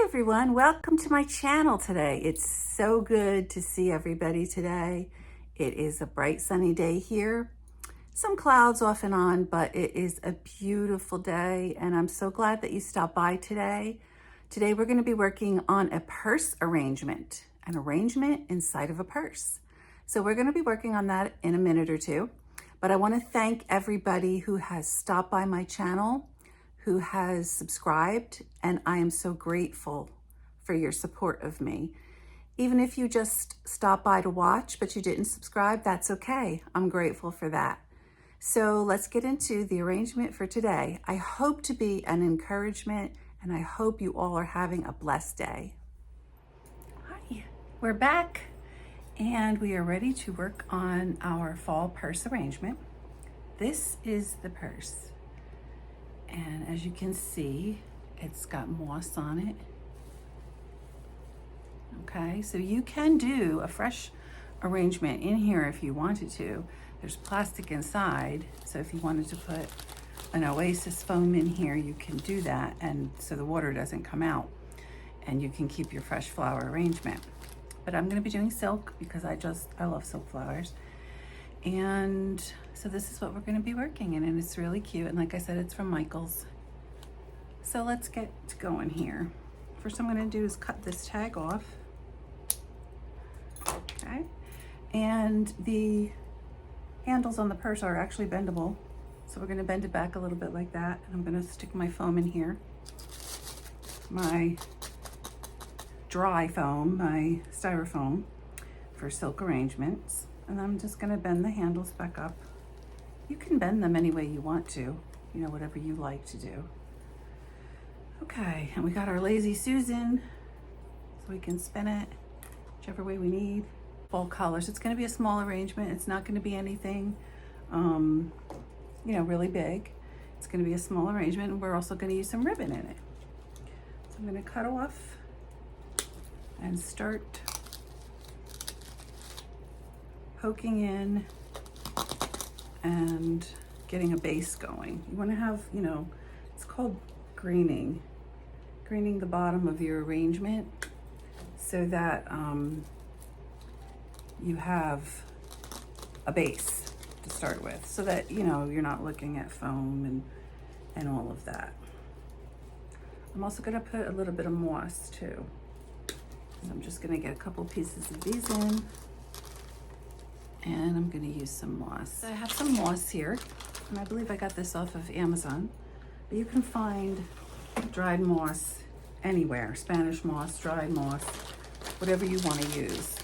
everyone, welcome to my channel today. It's so good to see everybody today. It is a bright sunny day here. Some clouds off and on, but it is a beautiful day and I'm so glad that you stopped by today. Today we're going to be working on a purse arrangement, an arrangement inside of a purse. So we're going to be working on that in a minute or two, but I want to thank everybody who has stopped by my channel, who has subscribed, and I am so grateful for your support of me. Even if you just stopped by to watch, but you didn't subscribe, that's okay. I'm grateful for that. So let's get into the arrangement for today. I hope to be an encouragement, and I hope you all are having a blessed day. Hi, we're back, and we are ready to work on our fall purse arrangement. This is the purse. And as you can see, it's got moss on it. Okay, so you can do a fresh arrangement in here if you wanted to. There's plastic inside, so if you wanted to put an oasis foam in here, you can do that, and so the water doesn't come out, and you can keep your fresh flower arrangement. But I'm going to be doing silk because I love silk flowers. And so this is what we're going to be working in, and it's really cute, and like I said, it's from Michael's. So let's get going here. First I'm going to do is cut this tag off. Okay, and the handles on the purse are actually bendable, so we're going to bend it back a little bit like that, and I'm going to stick my foam in here, my dry foam, my styrofoam for silk arrangements. And I'm just going to bend the handles back up. You can bend them any way you want to, you know, whatever you like to do. Okay, and we got our Lazy Susan, so we can spin it whichever way we need. Fall colors. It's going to be a small arrangement. It's not going to be anything, you know, really big. It's going to be a small arrangement, and we're also going to use some ribbon in it. So I'm going to cut off and start poking in and getting a base going. You want to have, you know, it's called greening the bottom of your arrangement so that you have a base to start with, so that, you know, you're not looking at foam and all of that. I'm also going to put a little bit of moss too. So I'm just going to get a couple pieces of these in. And I'm going to use some moss. I have some moss here, and I believe I got this off of Amazon. But you can find dried moss anywhere. Spanish moss, dried moss, whatever you want to use.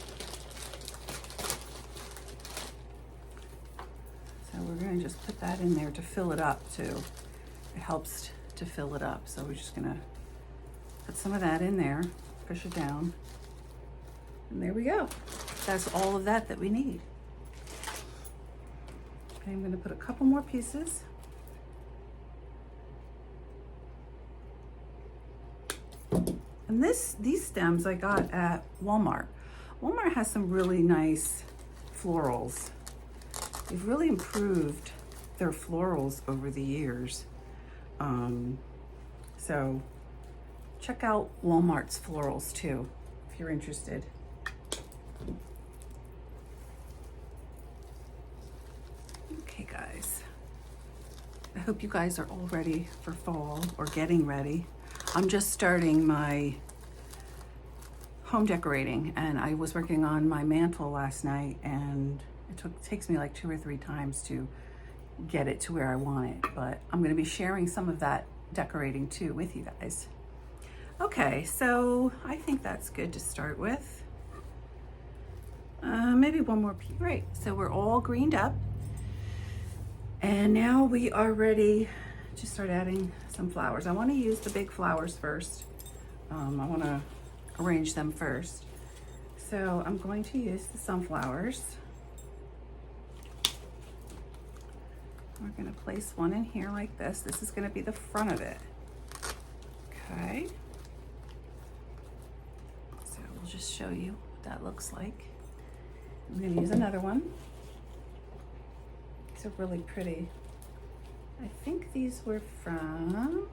So we're going to just put that in there to fill it up too. It helps to fill it up. So we're just going to put some of that in there, push it down, and there we go. That's all of that we need. Okay, I'm going to put a couple more pieces. And these stems I got at Walmart. Walmart has some really nice florals. They've really improved their florals over the years. So check out Walmart's florals too, if you're interested. Okay guys, I hope you guys are all ready for fall or getting ready. I'm just starting my home decorating, and I was working on my mantle last night, and it takes me like 2 or 3 times to get it to where I want it, but I'm going to be sharing some of that decorating too with you guys. Okay, so I think that's good to start with. Maybe one more piece. Right, so we're all greened up. And now we are ready to start adding some flowers. I want to use the big flowers first. I want to arrange them first. So I'm going to use the sunflowers. We're going to place one in here like this. This is going to be the front of it. Okay. So we'll just show you what that looks like. I'm going to use another one. These are really pretty. I think these were from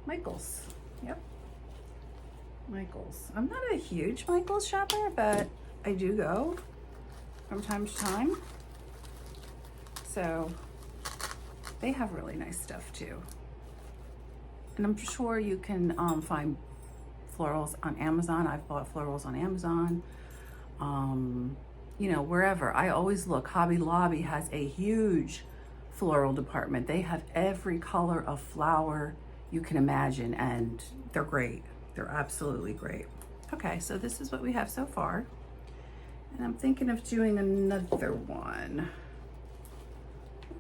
Michael's. Yep. Michaels. I'm not a huge Michaels shopper, but I do go from time to time. So they have really nice stuff too. And I'm sure you can find florals on Amazon. I've bought florals on Amazon. You know, wherever. I always look. Hobby Lobby has a huge floral department. They have every color of flower you can imagine, and they're great. They're absolutely great. Okay, so this is what we have so far. And I'm thinking of doing another one.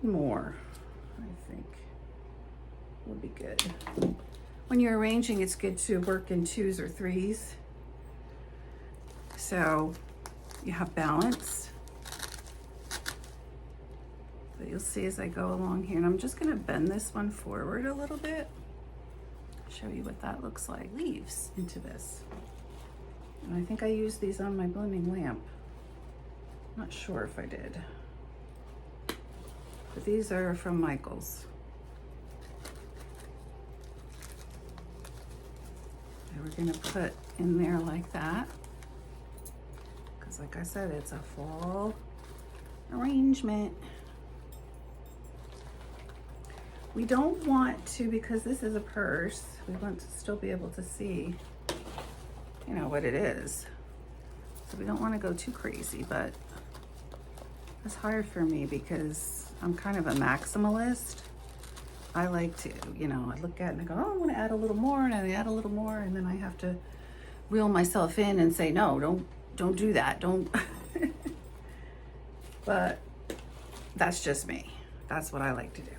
More, I think, would be good. When you're arranging, it's good to work in 2s or 3s. So you have balance. But you'll see as I go along here, and I'm just gonna bend this one forward a little bit. Show you what that looks like. Leaves into this. And I think I used these on my blooming lamp. Not sure if I did. But these are from Michaels. And we're gonna put in there like that. Because like I said, it's a fall arrangement. We don't want to, because this is a purse, we want to still be able to see, you know, what it is. So we don't want to go too crazy, but it's hard for me because I'm kind of a maximalist. I like to, you know, I look at it and I go, oh, I want to add a little more, and I add a little more, and then I have to reel myself in and say, no, don't do that, don't. But that's just me. That's what I like to do.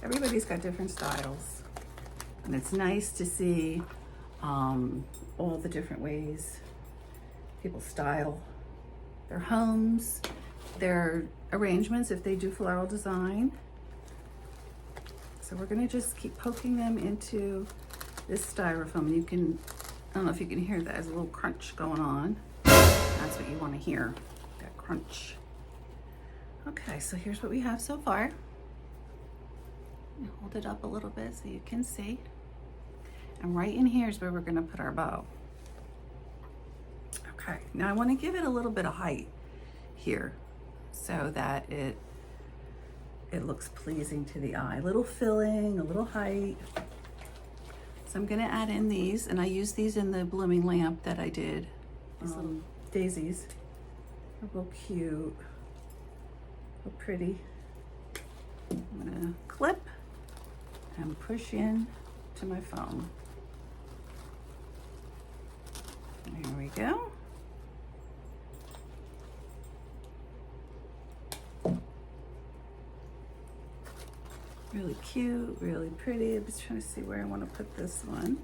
Everybody's got different styles, and it's nice to see all the different ways people style their homes, their arrangements if they do floral design. So we're gonna just keep poking them into this styrofoam. You can, I don't know if you can hear that, there's a little crunch going on. That's what you wanna hear, that crunch. Okay, so here's what we have so far. Hold it up a little bit so you can see. And right in here is where we're gonna put our bow. Okay, now I wanna give it a little bit of height here so that it looks pleasing to the eye. A little filling, a little height. So I'm gonna add in these, and I use these in the blooming lamp that I did. These little daisies are real cute, real pretty. I'm gonna clip and push in to my foam. There we go. Really cute, really pretty. I'm just trying to see where I want to put this one.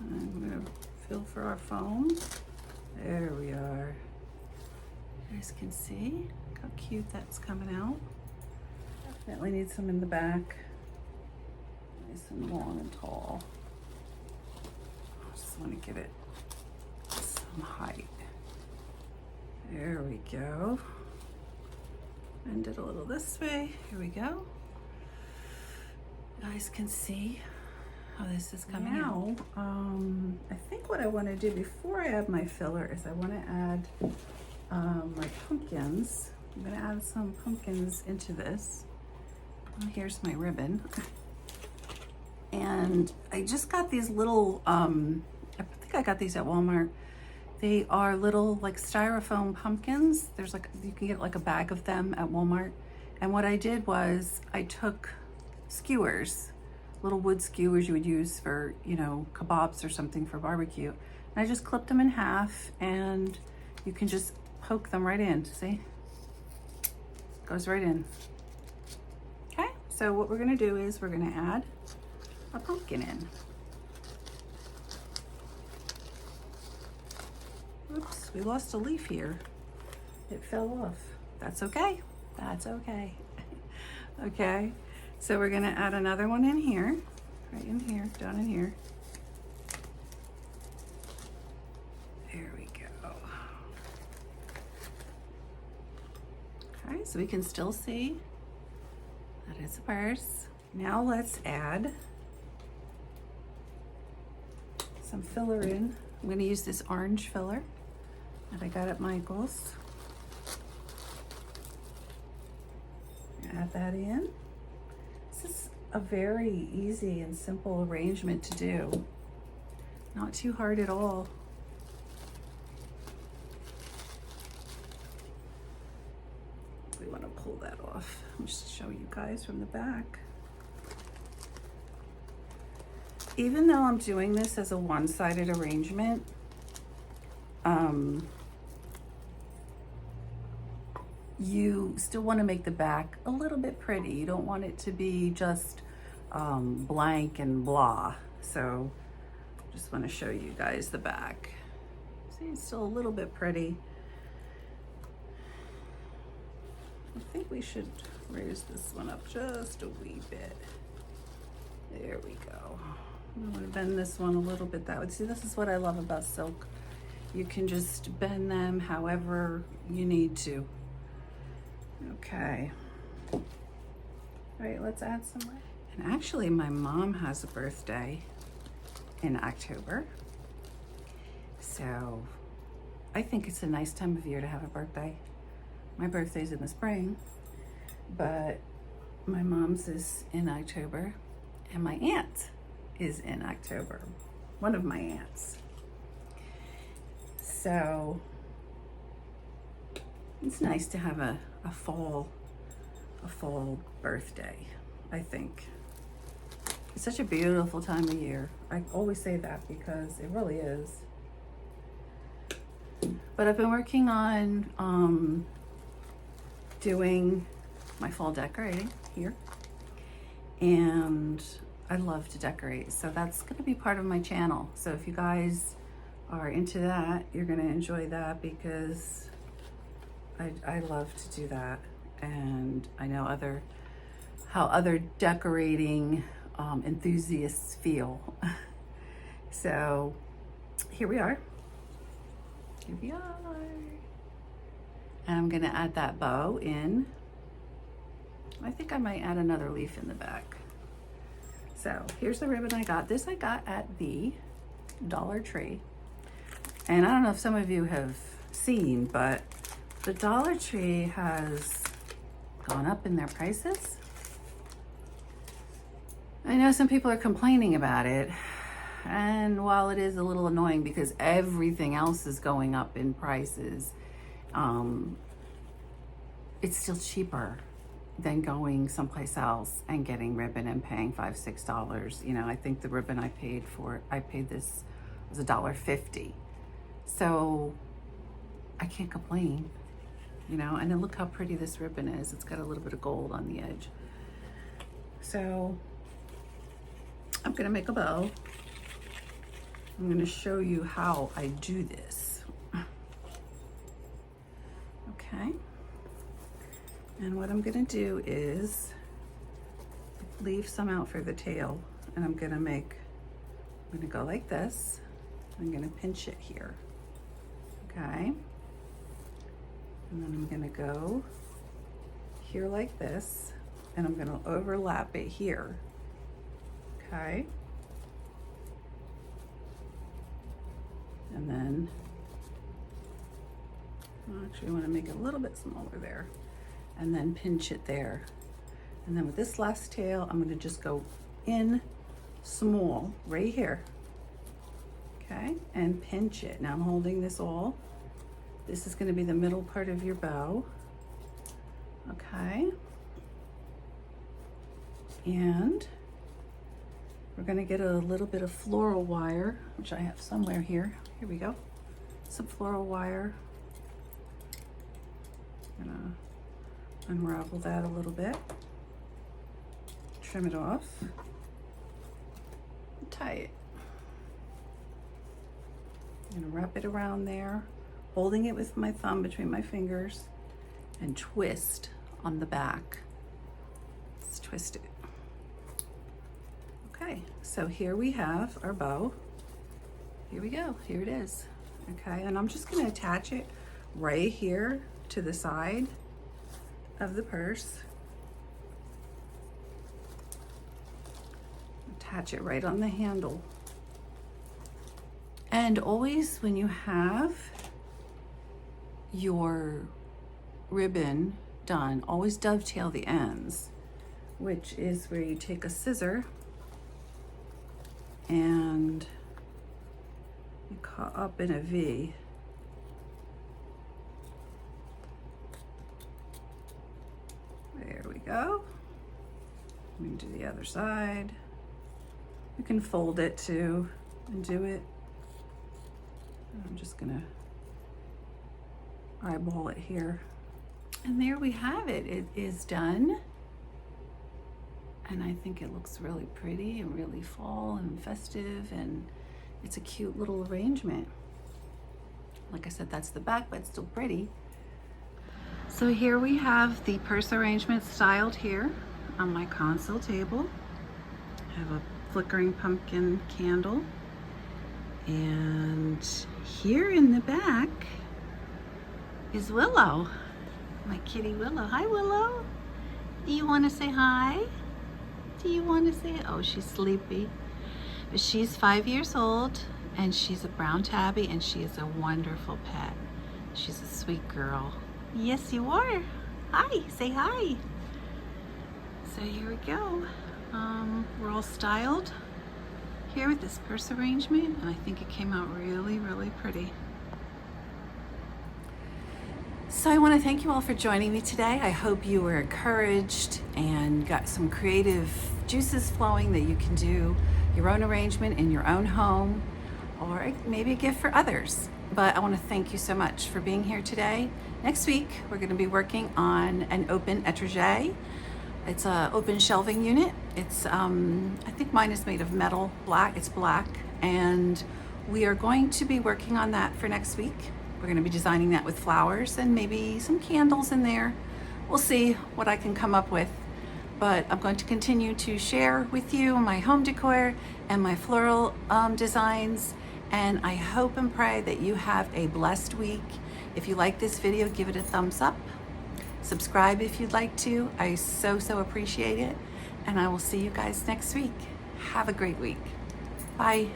I'm gonna feel for our foam. There we are. You guys can see how cute that's coming out. Definitely need some in the back. Nice and long and tall. I just want to give it some height. There we go. Bend it a little this way. Here we go. You guys can see how this is coming out. I think what I want to do before I add my filler is I want to add my pumpkins. I'm going to add some pumpkins into this. Oh, here's my ribbon. And I just got these little, I think I got these at Walmart. They are little like styrofoam pumpkins. There's like, you can get like a bag of them at Walmart. And what I did was I took skewers, little wood skewers you would use for, you know, kebabs or something for barbecue. And I just clipped them in half, and you can just poke them right in, see? Goes right in. Okay, so what we're gonna do is we're gonna add a pumpkin in. Oops, we lost a leaf here. It fell off. That's okay, that's okay. Okay, so we're gonna add another one in here, right in here, down in here. There we go. Okay, so we can still see that it's a purse. Now let's add some filler in. I'm gonna use this orange filler that I got at Michael's. Add that in. This is a very easy and simple arrangement to do. Not too hard at all. We want to pull that off. I'll just show you guys from the back. Even though I'm doing this as a one-sided arrangement, you still want to make the back a little bit pretty. You don't want it to be just blank and blah. So just want to show you guys the back. See, it's still a little bit pretty. I think we should raise this one up just a wee bit. There we go. I'm going to bend this one a little bit that way. See, this is what I love about silk. You can just bend them however you need to. Okay. All right, let's add some more. And actually, my mom has a birthday in October. So I think it's a nice time of year to have a birthday. My birthday's in the spring, but my mom's is in October, and my aunt is in October. One of my aunts. So it's nice to have a fall birthday, I think. It's such a beautiful time of year. I always say that because it really is. But I've been working on doing my fall decorating here, and I love to decorate, so that's going to be part of my channel. So if you guys are into that, you're going to enjoy that, because I love to do that, and I know how other decorating enthusiasts feel. So here we are. Here we are. And I'm gonna add that bow in. I think I might add another leaf in the back. So here's the ribbon I got. This I got at the Dollar Tree. And I don't know if some of you have seen, but the Dollar Tree has gone up in their prices. I know some people are complaining about it. And while it is a little annoying because everything else is going up in prices, it's still cheaper than going someplace else and getting ribbon and paying $5, $6. You know, I think the ribbon I paid this was $1.50. So I can't complain, you know, and then look how pretty this ribbon is. It's got a little bit of gold on the edge. So I'm gonna make a bow. I'm gonna show you how I do this. Okay. And what I'm gonna do is leave some out for the tail, and I'm gonna go like this. I'm gonna pinch it here, okay? And then I'm gonna go here like this, and I'm gonna overlap it here, okay? And then, actually I wanna make it a little bit smaller there, and then pinch it there. And then with this last tail, I'm gonna just go in small right here, okay? And pinch it. Now I'm holding this all. This is gonna be the middle part of your bow, okay? And we're gonna get a little bit of floral wire, which I have somewhere here. Here we go. Some floral wire. I'm gonna unravel that a little bit. Trim it off. Tie it. I'm gonna wrap it around there, holding it with my thumb between my fingers, and twist on the back. Let's twist it. Okay, so here we have our bow. Here we go, here it is. Okay, and I'm just gonna attach it right here to the side of the purse. catch it right on the handle. And always when you have your ribbon done, always dovetail the ends, which is where you take a scissor and you cut up in a V. There we go. We can do the other side. You can fold it too and do it. I'm just gonna eyeball it here. And there we have it. It is done. And I think it looks really pretty and really fall and festive, and it's a cute little arrangement. Like I said, that's the back, but it's still pretty. So here we have the purse arrangement styled here on my console table. I have a flickering pumpkin candle. And here in the back is Willow, my kitty Willow. Hi, Willow. Do you want to say hi? Do you want to say it? Oh, she's sleepy. But she's 5 years old, and she's a brown tabby, and she is a wonderful pet. She's a sweet girl. Yes, you are. Hi, say hi. So here we go. We're all styled here with this purse arrangement, and I think it came out really, really pretty. So I want to thank you all for joining me today. I hope you were encouraged and got some creative juices flowing that you can do your own arrangement in your own home, or maybe a gift for others. But I want to thank you so much for being here today. Next week, we're going to be working on an open etagere. It's an open shelving unit. It's, I think mine is made of metal black. It's black. And we are going to be working on that for next week. We're going to be designing that with flowers and maybe some candles in there. We'll see what I can come up with. But I'm going to continue to share with you my home decor and my floral designs. And I hope and pray that you have a blessed week. If you like this video, give it a thumbs up. Subscribe if you'd like to. I so appreciate it. And I will see you guys next week. Have a great week. Bye.